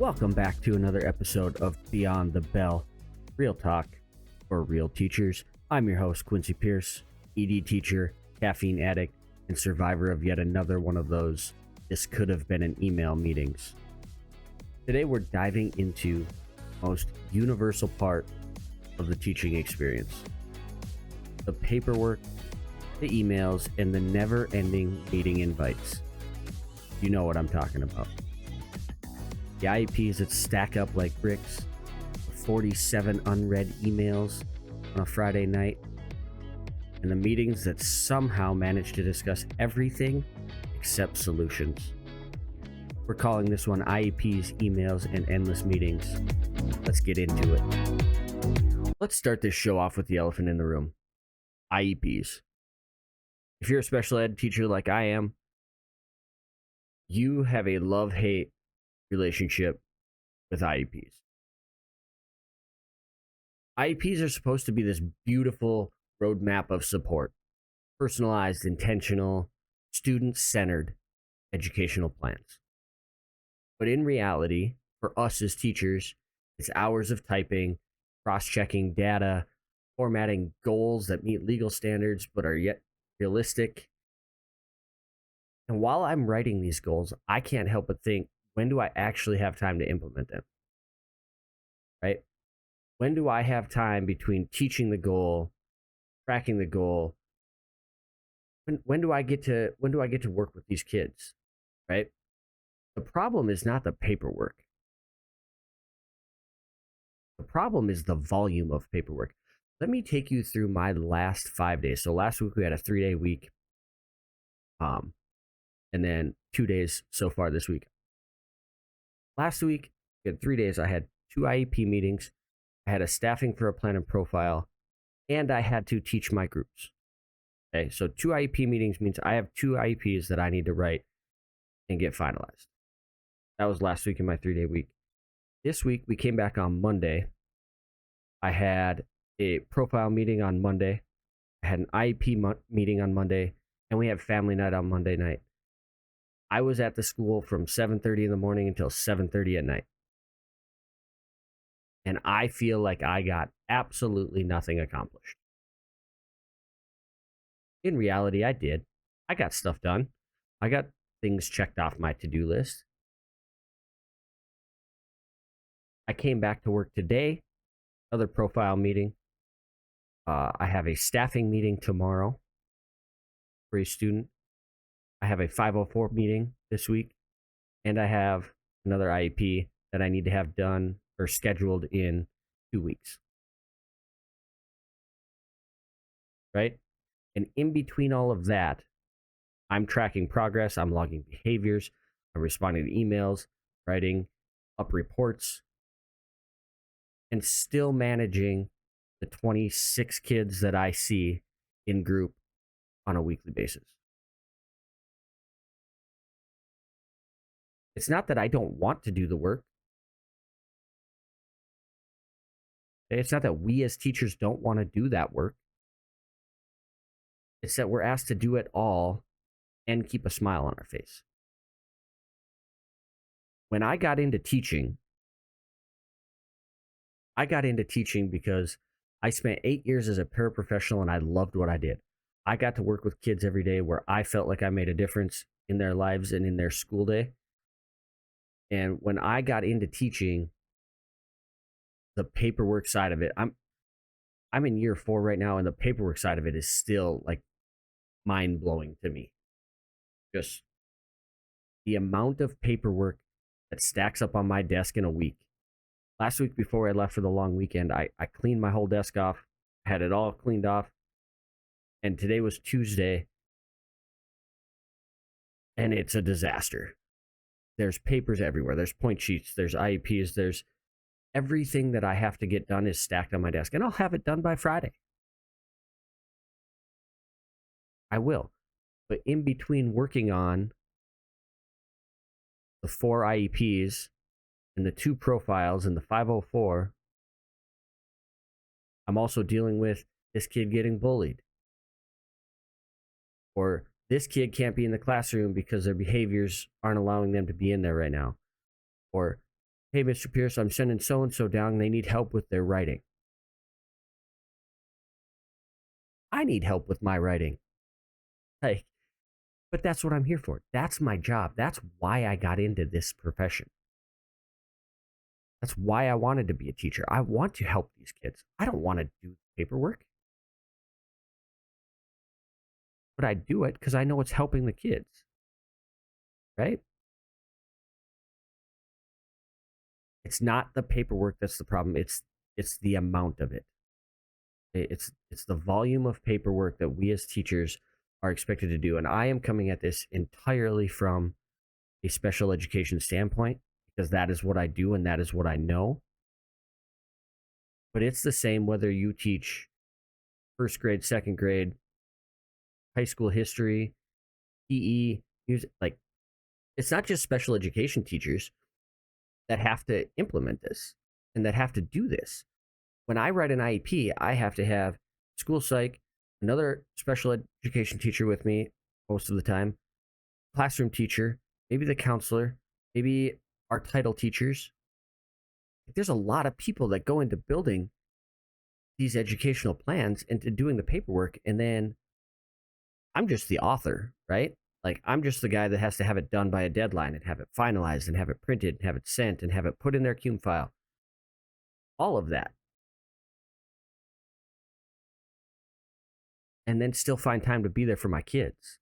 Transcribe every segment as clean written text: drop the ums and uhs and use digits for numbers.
Welcome back to another episode of Beyond the Bell, Real Talk for Real Teachers. I'm your host, Quincy Pierce, ED teacher, caffeine addict, and survivor of yet another one of those "this could have been an email" meetings. Today we're diving into the most universal part of the teaching experience: the paperwork, the emails, and the never-ending meeting invites. You know what I'm talking about. The IEPs that stack up like bricks, the 47 unread emails on a Friday night, and the meetings that somehow manage to discuss everything except solutions. We're calling this one IEPs, emails, and endless meetings. Let's get into it. Let's start this show off with the elephant in the room: IEPs. If you're a special ed teacher like I am, you have a love-hate relationship with IEPs. IEPs are supposed to be this beautiful roadmap of support, personalized, intentional, student-centered educational plans. But in reality, for us as teachers, it's hours of typing, cross-checking data, formatting goals that meet legal standards but are yet realistic. And while I'm writing these goals, I can't help but think, when do I actually have time to implement them? Right? When do I have time between teaching the goal, tracking the goal? When do I get to work with these kids? Right? The problem is not the paperwork. The problem is the volume of paperwork. Let me take you through my last 5 days. So last week we had a 3-day week, and then 2 days so far this week. Last week, in 3 days, I had 2 IEP meetings, I had a staffing for a plan and profile, and I had to teach my groups. Okay, so 2 IEP meetings means I have 2 IEPs that I need to write and get finalized. That was last week in my 3-day week. This week, we came back on Monday. I had a profile meeting on Monday. I had an IEP meeting on Monday, and we had family night on Monday night. I was at the school from 7:30 in the morning until 7:30 at night. And I feel like I got absolutely nothing accomplished. In reality, I did. I got stuff done. I got things checked off my to-do list. I came back to work today, another profile meeting. I have a staffing meeting tomorrow for a student. I have a 504 meeting this week, and I have another IEP that I need to have done or scheduled in 2 weeks. Right? And in between all of that, I'm tracking progress, I'm logging behaviors, I'm responding to emails, writing up reports, and still managing the 26 kids that I see in group on a weekly basis. It's not that I don't want to do the work. It's not that we as teachers don't want to do that work. It's that we're asked to do it all and keep a smile on our face. When I got into teaching because I spent 8 years as a paraprofessional and I loved what I did. I got to work with kids every day where I felt like I made a difference in their lives and in their school day. And when I got into teaching, the paperwork side of it, I'm in year 4 right now, and the paperwork side of it is still like mind-blowing to me. Just the amount of paperwork that stacks up on my desk in a week. Last week before I left for the long weekend, I cleaned my whole desk off, had it all cleaned off, and today was Tuesday, and it's a disaster. There's papers everywhere. There's point sheets. There's IEPs. There's everything that I have to get done is stacked on my desk, and I'll have it done by Friday. I will. But in between working on the 4 IEPs and the 2 profiles and the 504, I'm also dealing with this kid getting bullied, or this kid can't be in the classroom because their behaviors aren't allowing them to be in there right now, or Hey, Mr. Pierce, I'm sending so and so down. They need help with their writing. I need help with my writing. Hey, but that's what I'm here for. That's my job. That's why I got into this profession. That's why I wanted to be a teacher. I want to help these kids. I don't want to do paperwork, but I do it because I know it's helping the kids, right? It's not the paperwork that's the problem. It's the amount of it. It's the volume of paperwork that we as teachers are expected to do. And I am coming at this entirely from a special education standpoint because that is what I do and that is what I know. But it's the same whether you teach first grade, second grade, high school history, PE, music. Like, it's not just special education teachers that have to implement this and that have to do this. When I write an IEP, I have to have school psych, another special education teacher with me most of the time, classroom teacher, maybe the counselor, maybe our title teachers. There's a lot of people that go into building these educational plans and to doing the paperwork. And then I'm just the author, right? Like, I'm just the guy that has to have it done by a deadline and have it finalized and have it printed and have it sent and have it put in their cume file. All of that. And then still find time to be there for my kids.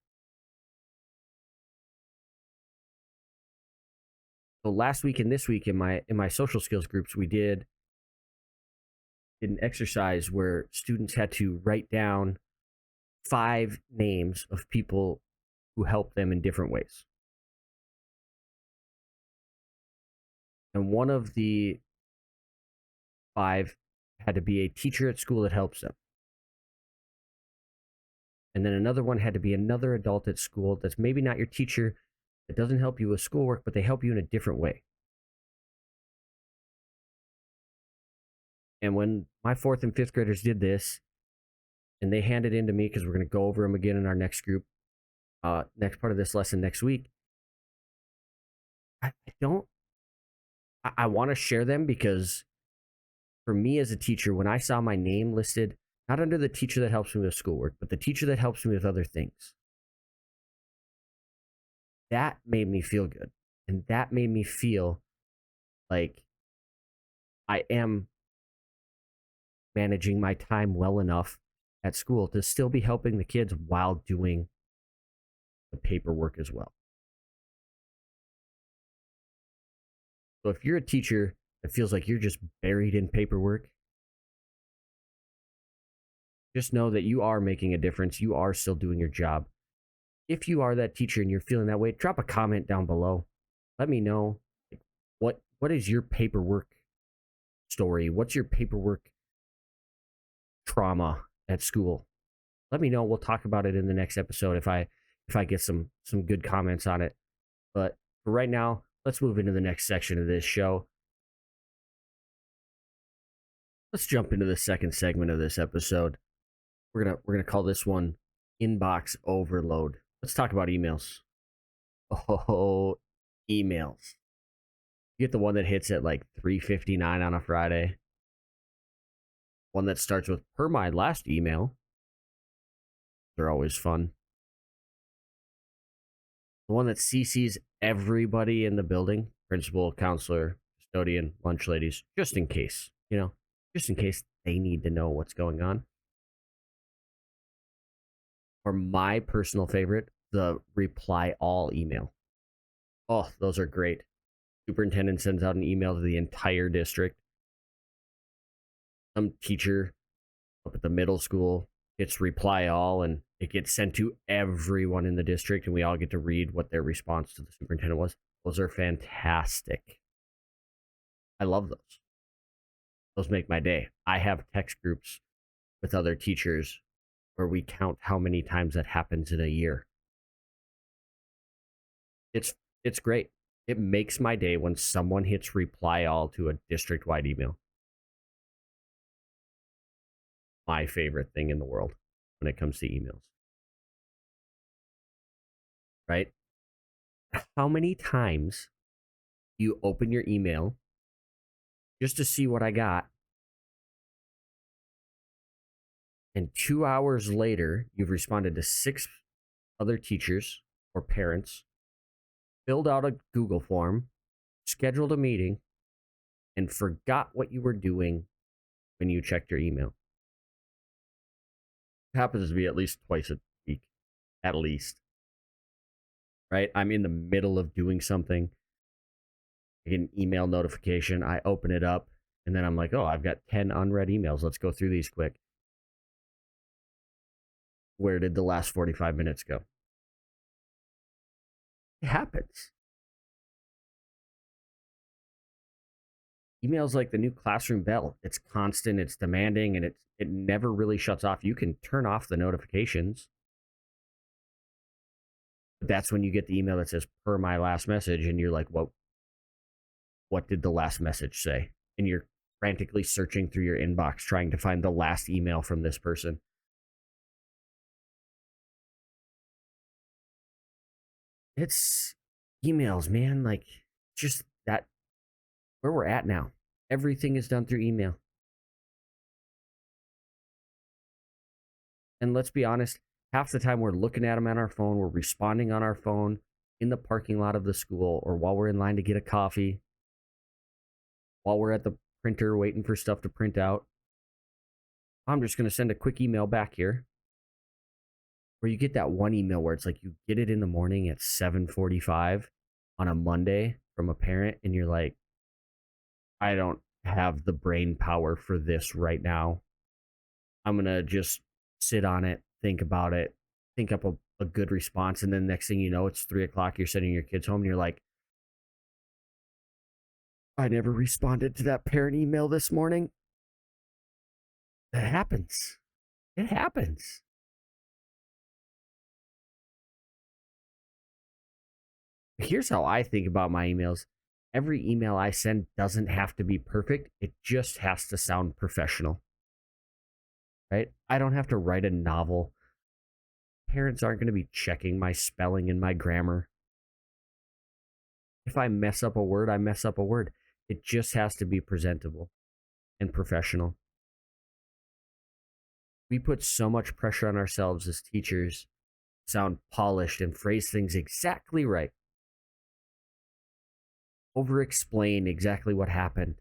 So last week and this week in my social skills groups, we did an exercise where students had to write down 5 names of people who helped them in different ways. And one of the 5 had to be a teacher at school that helps them. And then another one had to be another adult at school that's maybe not your teacher, that doesn't help you with schoolwork, but they help you in a different way. And when my 4th and 5th graders did this, and they handed in to me because we're going to go over them again in our next group, next part of this lesson next week. I don't. I want to share them because for me as a teacher, when I saw my name listed, not under the teacher that helps me with schoolwork, but the teacher that helps me with other things, that made me feel good. And that made me feel like I am managing my time well enough at school to still be helping the kids while doing the paperwork as well. So if you're a teacher that feels like you're just buried in paperwork, just know that you are making a difference. You are still doing your job. If you are that teacher and you're feeling that way, drop a comment down below. Let me know what is your paperwork story? What's your paperwork trauma at school? Let me know. We'll talk about it in the next episode if I get some good comments on it. But for right now, let's move into the next section of this show. Let's jump into the second segment of this episode. We're gonna call this one Inbox Overload. Let's talk about emails. Oh, emails. You get the one that hits at like 3:59 on a Friday. One that starts with per my last email. They're always fun. The one that CCs everybody in the building, principal, counselor, custodian, lunch ladies, just in case, just in case they need to know what's going on. Or my personal favorite, the reply all email. Oh, those are great. Superintendent sends out an email to the entire district. Some teacher up at the middle school gets reply all, and it gets sent to everyone in the district, and we all get to read what their response to the superintendent was. Those are fantastic. I love those. Those make my day. I have text groups with other teachers where we count how many times that happens in a year. It's great. It makes my day when someone hits reply all to a district-wide email. My favorite thing in the world when it comes to emails. Right? How many times you open your email just to see what I got. And 2 hours later, you've responded to 6 other teachers or parents, filled out a Google form, scheduled a meeting, and forgot what you were doing when you checked your email. It happens to be at least twice a week, at least. Right? I'm in the middle of doing something. I get an email notification. I open it up, and then I'm like, oh, I've got 10 unread emails. Let's go through these quick. Where did the last 45 minutes go? It happens. Email's like the new classroom bell. It's constant, it's demanding, and it never really shuts off. You can turn off the notifications. But that's when you get the email that says per my last message, and you're like, what did the last message say? And you're frantically searching through your inbox trying to find the last email from this person. It's emails, man. Like, just that where we're at now. Everything is done through email. And let's be honest, half the time we're looking at them on our phone, we're responding on our phone in the parking lot of the school, or while we're in line to get a coffee, while we're at the printer waiting for stuff to print out. I'm just going to send a quick email back here. Where you get that one email where it's like you get it in the morning at 7:45 on a Monday from a parent, and you're like, I don't have the brain power for this right now. I'm going to just sit on it, think about it, think up a good response. And then next thing you know, it's 3 o'clock. You're sending your kids home and you're like, I never responded to that parent email this morning. It happens. It happens. Here's how I think about my emails. Every email I send doesn't have to be perfect. It just has to sound professional. Right? I don't have to write a novel. Parents aren't going to be checking my spelling and my grammar. If I mess up a word, I mess up a word. It just has to be presentable and professional. We put so much pressure on ourselves as teachers, sound polished and phrase things exactly right. Over explain exactly what happened.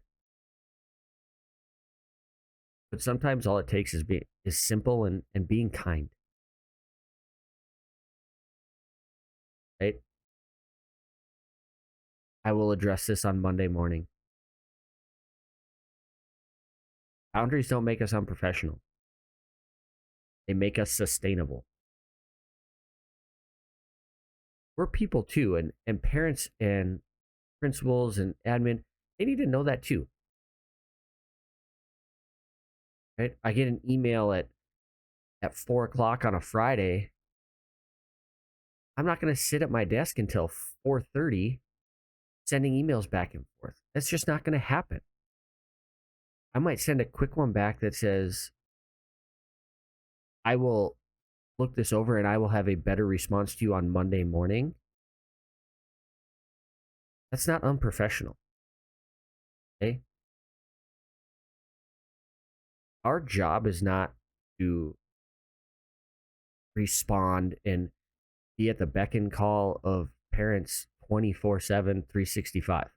But sometimes all it takes is simple and being kind. Right? I will address this on Monday morning. Boundaries don't make us unprofessional. They make us sustainable. We're people too, and parents and principals and admin, they need to know that too. Right? I get an email at 4 o'clock on a Friday. I'm not going to sit at my desk until 4:30 sending emails back and forth. That's just not going to happen. I might send a quick one back that says, I will look this over and I will have a better response to you on Monday morning. That's not unprofessional. Okay? Our job is not to respond and be at the beck and call of parents 24/7, 365.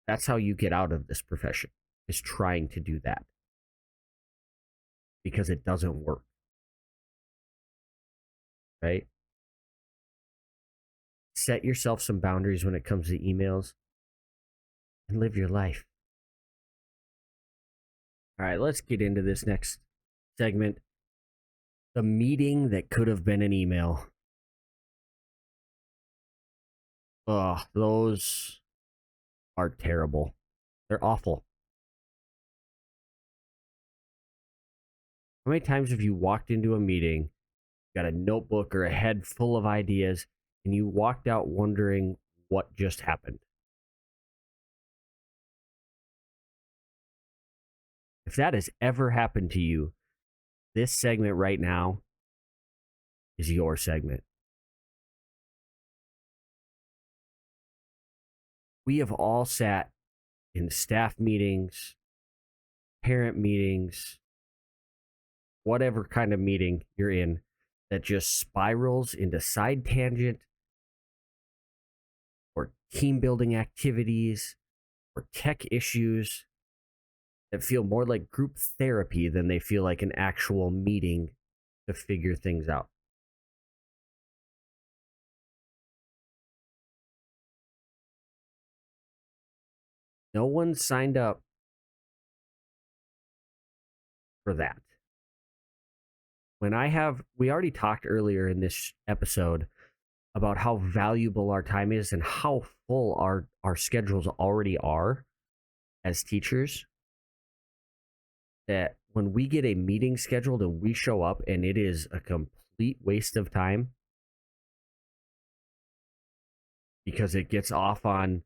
That's how you get out of this profession, is trying to do that. Because it doesn't work. Right? Set yourself some boundaries when it comes to emails and live your life. All right, let's get into this next segment. The meeting that could have been an email. Ugh, those are terrible. They're awful. How many times have you walked into a meeting, got a notebook or a head full of ideas, and you walked out wondering what just happened? If that has ever happened to you, this segment right now is your segment. We have all sat in staff meetings, parent meetings, whatever kind of meeting you're in that just spirals into side tangent or team building activities or tech issues that feel more like group therapy than they feel like an actual meeting to figure things out. No one signed up for that. We already talked earlier in this episode about how valuable our time is and how full our schedules already are as teachers, that when we get a meeting scheduled and we show up and it is a complete waste of time because it gets off on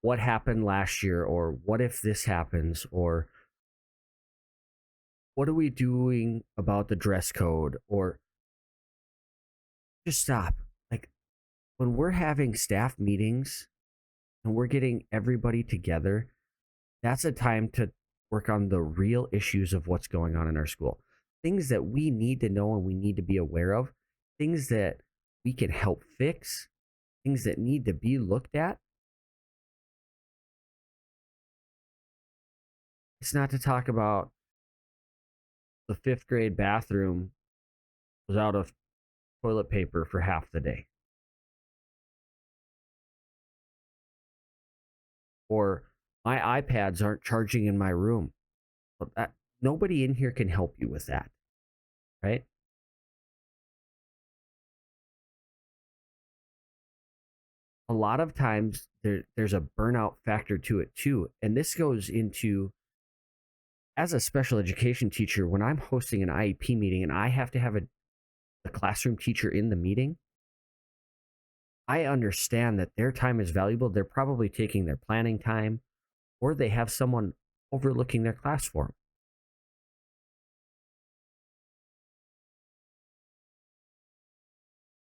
what happened last year, or what if this happens, or what are we doing about the dress code, or just stop. Like, when we're having staff meetings and we're getting everybody together, that's a time to work on the real issues of what's going on in our school. Things that we need to know and we need to be aware of, things that we can help fix, things that need to be looked at. It's not to talk about the fifth grade bathroom was out of toilet paper for half the day, or my iPads aren't charging in my room. But nobody in here can help you with that, right? A lot of times there's a burnout factor to it too. And this goes into, as a special education teacher, when I'm hosting an IEP meeting and I have to have a classroom teacher in the meeting, I understand that their time is valuable. They're probably taking their planning time, or they have someone overlooking their class for them.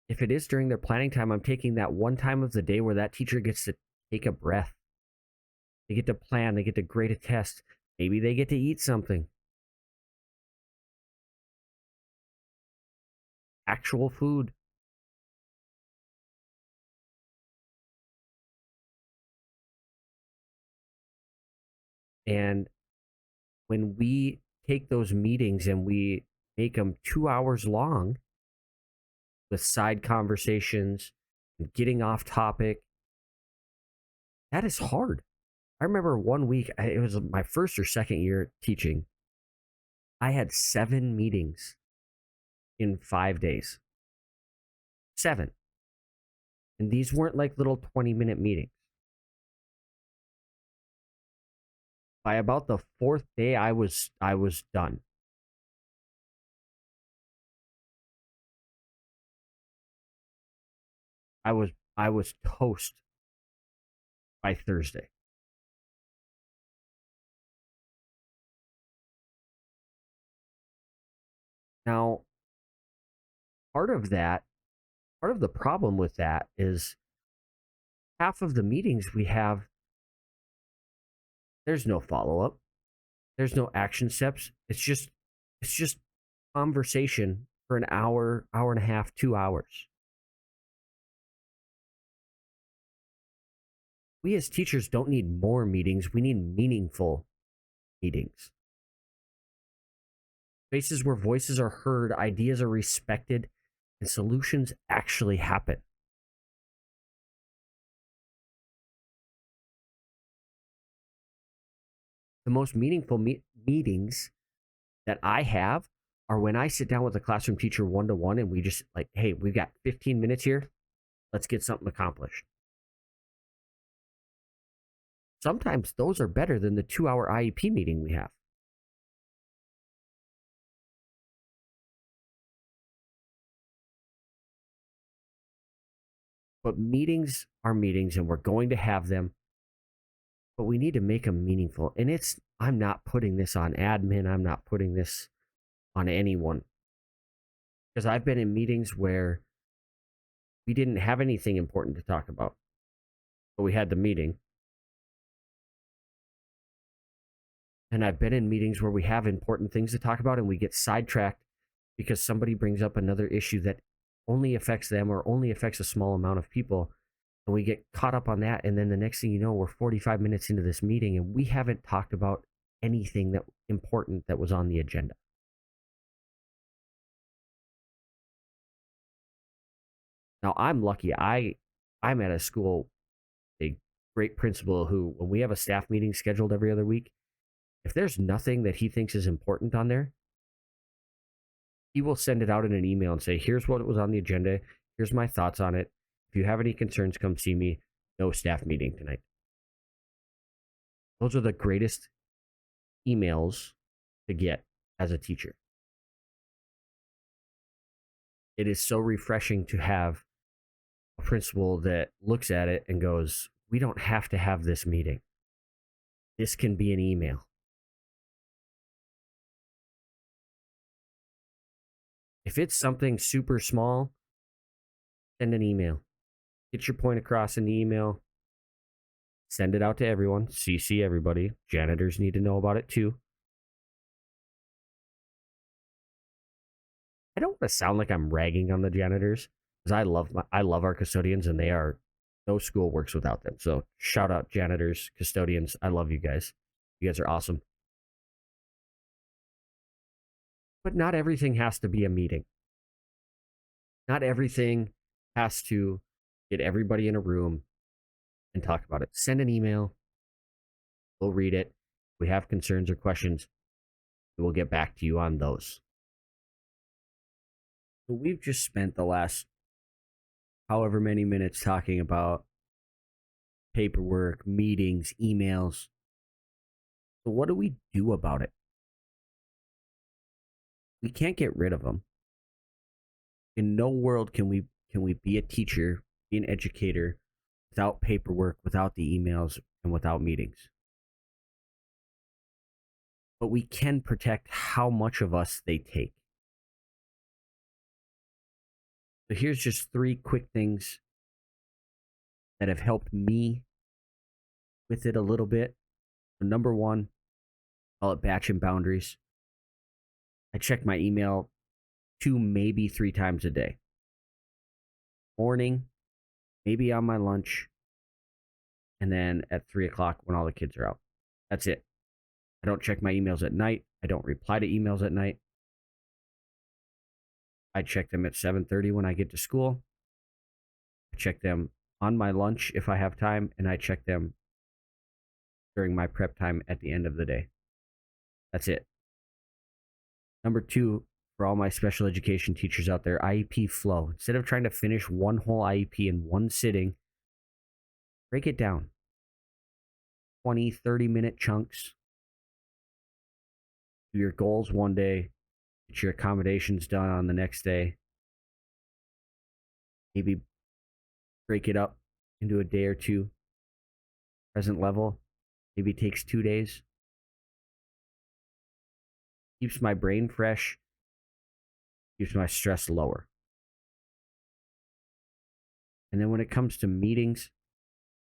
If it is during their planning time, I'm taking that one time of the day where that teacher gets to take a breath. They get to plan, they get to grade a test. Maybe they get to eat something. Actual food. And when we take those meetings and we make them 2 hours long with side conversations and getting off topic, that is hard. I remember one week, it was my first or second year teaching. I had 7 meetings in 5 days. 7. And these weren't like little 20-minute meetings. By about the 4th day, I was done. I was toast by Thursday. Now, part of the problem with that is half of the meetings we have, there's no follow-up. There's no action steps. It's just conversation for an hour, hour and a half, 2 hours. We as teachers don't need more meetings. We need meaningful meetings. Spaces where voices are heard, ideas are respected, and solutions actually happen. The most meaningful meetings that I have are when I sit down with a classroom teacher one to one and we just like, hey, we've got 15 minutes here. Let's get something accomplished. Sometimes those are better than the 2-hour IEP meeting we have. But meetings are meetings and we're going to have them, but we need to make them meaningful. And I'm not putting this on admin. I'm not putting this on anyone. Because I've been in meetings where we didn't have anything important to talk about. but we had the meeting. And I've been in meetings where we have important things to talk about and we get sidetracked because somebody brings up another issue that only affects them or only affects a small amount of people. And we get caught up on that. And then the next thing you know, we're 45 minutes into this meeting and we haven't talked about anything that important that was on the agenda. Now I'm lucky. I'm at a school, a great principal who, when we have a staff meeting scheduled every other week, if there's nothing that he thinks is important on there, he will send it out in an email and say, here's what was on the agenda. Here's my thoughts on it. If you have any concerns, come see me. No staff meeting tonight. Those are the greatest emails to get as a teacher. It is so refreshing to have a principal that looks at it and goes, we don't have to have this meeting. This can be an email. If it's something super small, send an email. Get your point across in the email. Send it out to everyone. CC everybody. Janitors need to know about it too. I don't want to sound like I'm ragging on the janitors because I love our custodians and no school works without them. So shout out janitors, custodians. I love you guys. You guys are awesome. But not everything has to be a meeting. Not everything has to get everybody in a room and talk about it. Send an email. We'll read it. If we have concerns or questions, we'll get back to you on those. So we've just spent the last however many minutes talking about paperwork, meetings, emails. So what do we do about it? We can't get rid of them. In no world can we be a teacher, be an educator without paperwork, without the emails, and without meetings. But we can protect how much of us they take. So here's just 3 quick things that have helped me with it a little bit. So number 1, call it batch and boundaries. I check my email 2, maybe 3 times a day. Morning, maybe on my lunch, and then at 3 o'clock when all the kids are out. That's it. I don't check my emails at night. I don't reply to emails at night. I check them at 7:30 when I get to school. I check them on my lunch if I have time, and I check them during my prep time at the end of the day. That's it. Number 2, for all my special education teachers out there, IEP flow. Instead of trying to finish one whole IEP in one sitting, break it down. 20, 30-minute chunks. Do your goals one day, get your accommodations done on the next day. Maybe break it up into a day or 2. Present level, maybe takes 2 days. Keeps my brain fresh, keeps my stress lower. And then when it comes to meetings,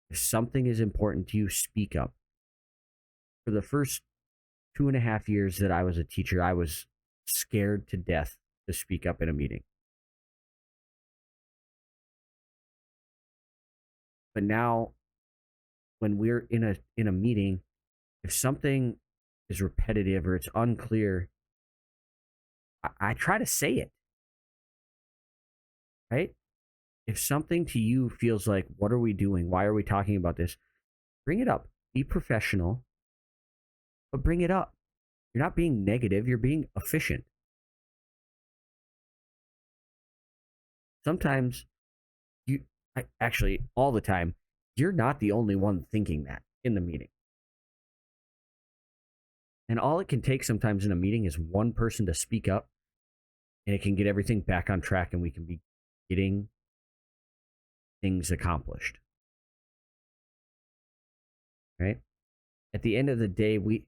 if something is important to you, speak up. For the first 2.5 years that I was a teacher, I was scared to death to speak up in a meeting. But now, when we're in a meeting, if something is repetitive or it's unclear, I try to say it. Right? If something to you feels like, what are we doing? Why are we talking about this? Bring it up. Be professional, but bring it up. You're not being negative, you're being efficient. Sometimes actually, all the time, you're not the only one thinking that in the meeting. And all it can take sometimes in a meeting is one person to speak up, and it can get everything back on track, and we can be getting things accomplished. Right? At the end of the day, we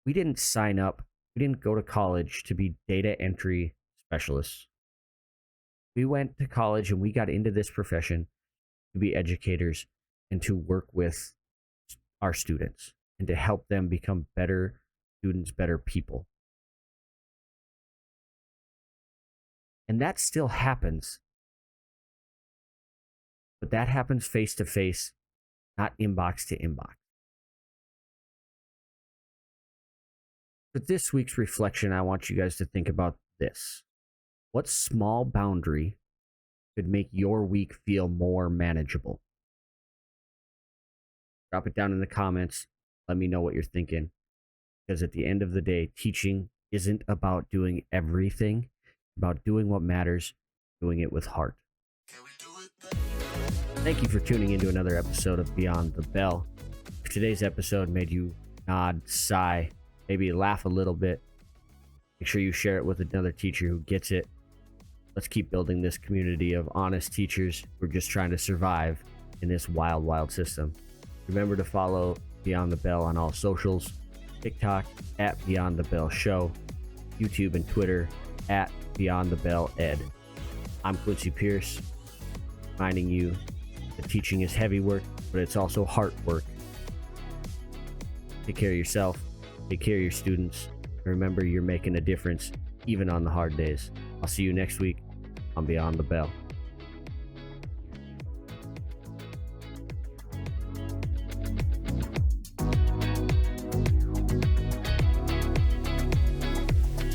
didn't sign up, we didn't go to college to be data entry specialists. We went to college and we got into this profession to be educators, and to work with our students and to help them become better students, better people. And that still happens, but that happens face to face, not inbox to inbox. For this week's reflection, I want you guys to think about this. What small boundary could make your week feel more manageable? Drop it down in the comments. Let me know what you're thinking. Because at the end of the day, teaching isn't about doing everything, it's about doing what matters, doing it with heart. Thank you for tuning into another episode of Beyond the Bell. If today's episode made you nod, sigh, maybe laugh a little bit, make sure you share it with another teacher who gets it. Let's keep building this community of honest teachers who are just trying to survive in this wild, wild system. Remember to follow Beyond the Bell on all socials, TikTok at Beyond the Bell Show, YouTube and Twitter at Beyond the Bell Ed. I'm Quincy Pierce, reminding you that teaching is heavy work, but it's also heart work. Take care of yourself, take care of your students, and remember you're making a difference even on the hard days. I'll see you next week on Beyond the Bell.